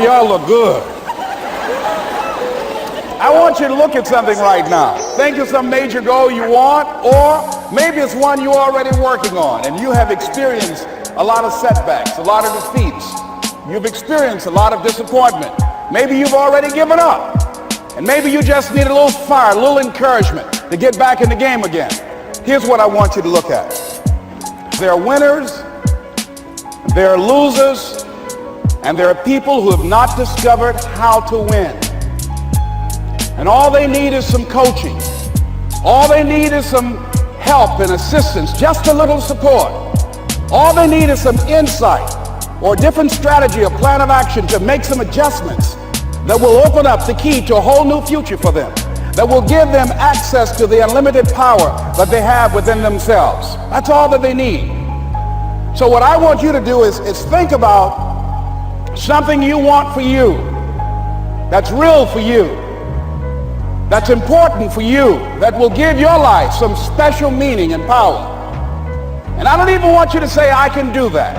y'all look good. I want you to look at something right now. Think of some major goal you want, or maybe it's one you're already working on and you have experienced a lot of setbacks, a lot of defeats. You've experienced a lot of disappointment. Maybe you've already given up. And maybe you just need a little fire, a little encouragement to get back in the game again. Here's what I want you to look at. There are winners, there are losers, and there are people who have not discovered how to win. And all they need is some coaching. All they need is some help and assistance, just a little support. All they need is some insight or a different strategy, a plan of action to make some adjustments that will open up the key to a whole new future for them, that will give them access to the unlimited power that they have within themselves. That's all that they need. So what I want you to do is think about something you want for you, that's real for you, that's important for you, that will give your life some special meaning and power. And I don't even want you to say, I can do that.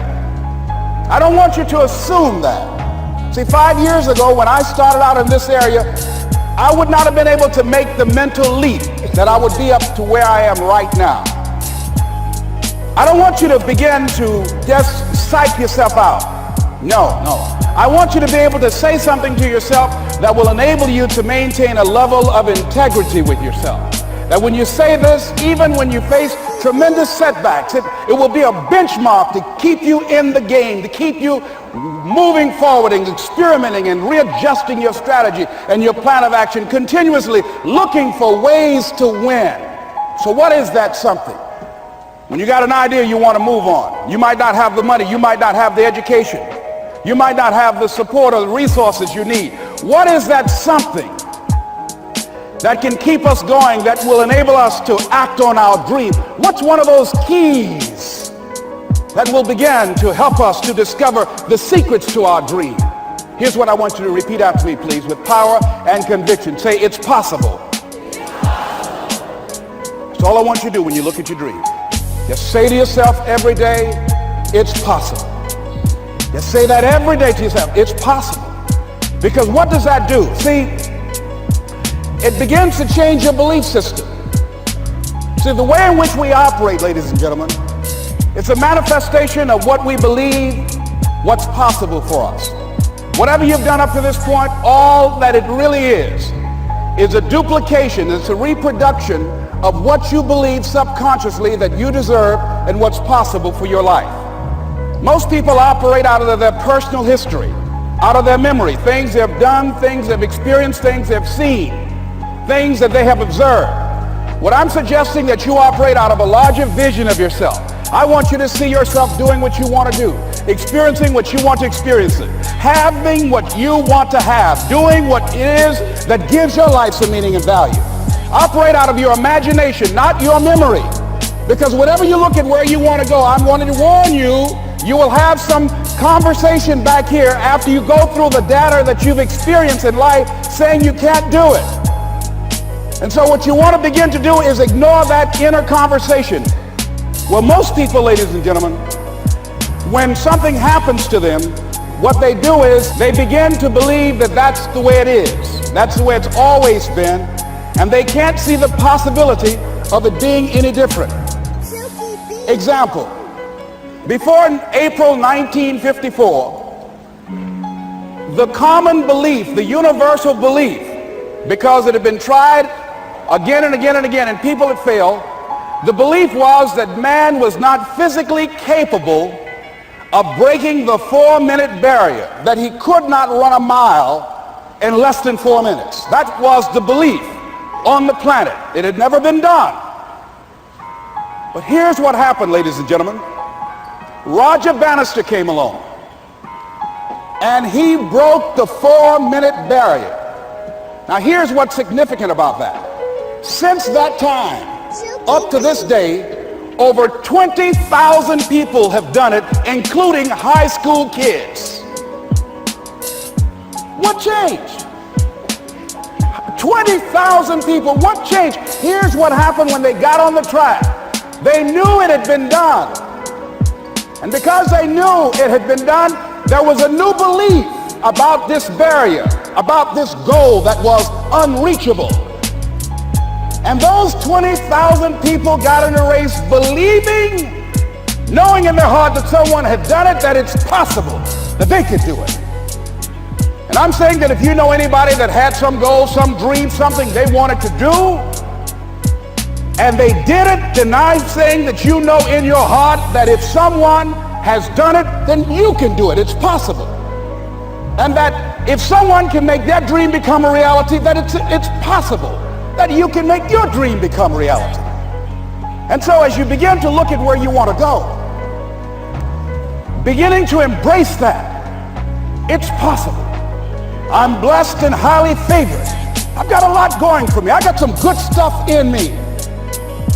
I don't want you to assume that. See, 5 years ago when I started out in this area, I would not have been able to make the mental leap that I would be up to where I am right now. I don't want you to begin to just psych yourself out. No. I want you to be able to say something to yourself that will enable you to maintain a level of integrity with yourself. That when you say this, even when you face tremendous setbacks, it will be a benchmark to keep you in the game, to keep you moving forward and experimenting and readjusting your strategy and your plan of action, continuously looking for ways to win. So what is that something? When you got an idea you want to move on, you might not have the money, you might not have the education, you might not have the support or the resources you need. What is that something that can keep us going, that will enable us to act on our dream? What's one of those keys that will begin to help us to discover the secrets to our dream? Here's what I want you to repeat after me, please, with power and conviction. Say, it's possible. That's all I want you to do when you look at your dream. Just say to yourself every day, it's possible. Just say that every day to yourself, it's possible. Because what does that do? See, it begins to change your belief system. See, the way in which we operate, ladies and gentlemen, it's a manifestation of what we believe, what's possible for us. Whatever you've done up to this point, all that it really is a duplication, it's a reproduction of what you believe subconsciously that you deserve and what's possible for your life. Most people operate out of their personal history, out of their memory, things they've done, things they've experienced, things they've seen, things that they have observed. What I'm suggesting that you operate out of a larger vision of yourself. I want you to see yourself doing what you want to do, experiencing what you want to experience, having what you want to have, doing what it is that gives your life some meaning and value. Operate out of your imagination, not your memory. Because whenever you look at where you want to go, I'm wanting to warn you, you will have some conversation back here after you go through the data that you've experienced in life saying you can't do it. And so what you want to begin to do is ignore that inner conversation. Well, most people, ladies and gentlemen, when something happens to them, what they do is they begin to believe that that's the way it is. That's the way it's always been. And they can't see the possibility of it being any different. Example, before April 1954, the common belief, the universal belief, because it had been tried again and again and again and people had failed, the belief was that man was not physically capable of breaking the 4-minute barrier, that he could not run a mile in less than 4 minutes. That was the belief on the planet. It had never been done. But here's what happened, ladies and gentlemen. Roger Bannister came along and he broke the 4-minute barrier. Now here's what's significant about that. Since that time, up to this day, over 20,000 people have done it, including high school kids. What changed? 20,000 people, what changed? Here's what happened when they got on the track. They knew it had been done. And because they knew it had been done, there was a new belief about this barrier, about this goal that was unreachable. And those 20,000 people got in a race believing, knowing in their heart that someone had done it, that it's possible, that they could do it. And I'm saying that if you know anybody that had some goal, some dream, something they wanted to do, and they did it, then I'm saying that you know in your heart that if someone has done it, then you can do it. It's possible. And that if someone can make their dream become a reality, that it's possible that you can make your dream become reality. And so as you begin to look at where you want to go, beginning to embrace that, it's possible. I'm blessed and highly favored. I've got a lot going for me. I got some good stuff in me.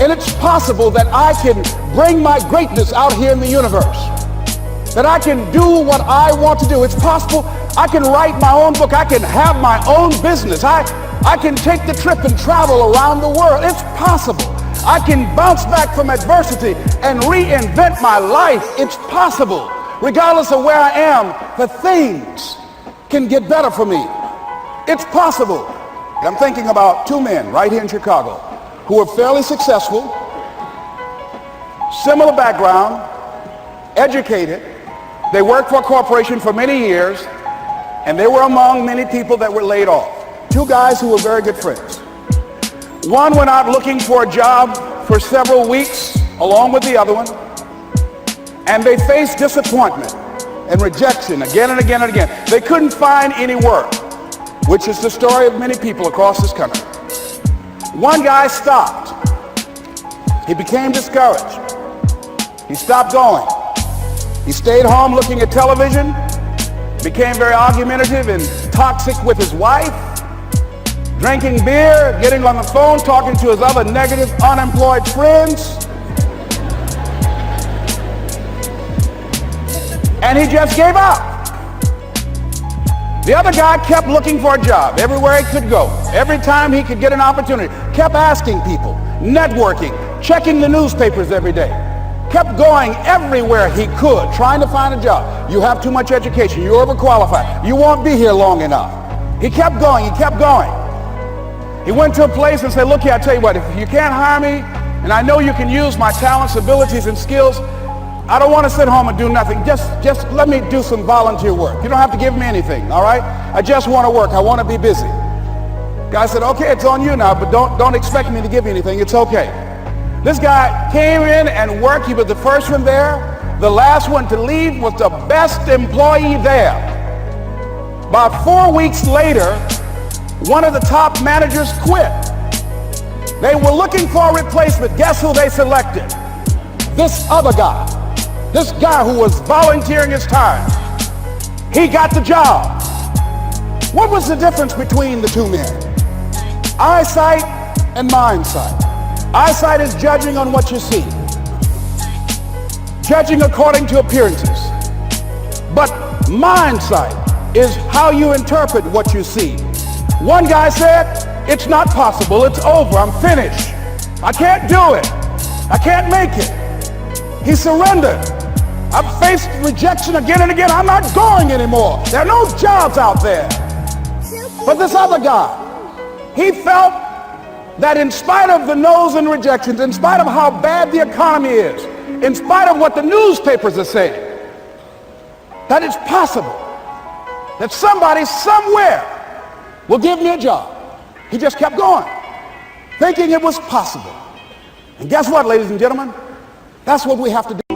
And it's possible that I can bring my greatness out here in the universe. That I can do what I want to do. It's possible I can write my own book. I can have my own business. I can take the trip and travel around the world. It's possible. I can bounce back from adversity and reinvent my life. It's possible. Regardless of where I am, the things can get better for me. It's possible. I'm thinking about two men right here in Chicago who are fairly successful, similar background, educated. They worked for a corporation for many years, and they were among many people that were laid off. Two guys who were very good friends. One went out looking for a job for several weeks along with the other one, and they faced disappointment and rejection again and again and again. They couldn't find any work, which is the story of many people across this country. One guy stopped. He became discouraged. He stopped going. He stayed home looking at television, became very argumentative and toxic with his wife, drinking beer, getting on the phone, talking to his other negative, unemployed friends. And he just gave up. The other guy kept looking for a job everywhere he could go. Every time he could get an opportunity, kept asking people, networking, checking the newspapers every day. Kept going everywhere he could, trying to find a job. You have too much education. You're overqualified. You won't be here long enough. He kept going. He kept going. He went to a place and said, look here, I tell you what, if you can't hire me, and I know you can use my talents, abilities, and skills, I don't want to sit home and do nothing. Just let me do some volunteer work. You don't have to give me anything, all right? I just want to work. I want to be busy. Guy said, okay, it's on you now, but don't expect me to give you anything. It's okay. This guy came in and worked. He was the first one there. The last one to leave was the best employee there. About 4 weeks later, one of the top managers quit. They were looking for a replacement. Guess who they selected? This other guy. This guy who was volunteering his time. He got the job. What was the difference between the two men? Eyesight and mindsight. Eyesight is judging on what you see, judging according to appearances. But mindsight is how you interpret what you see. One guy said, it's not possible, it's over, I'm finished. I can't do it. I can't make it. He surrendered. I've faced rejection again and again. I'm not going anymore. There are no jobs out there. But this other guy, he felt that in spite of the no's and rejections, in spite of how bad the economy is, in spite of what the newspapers are saying, that it's possible that somebody somewhere will give me a job. He just kept going, thinking it was possible. And guess what, ladies and gentlemen? That's what we have to do.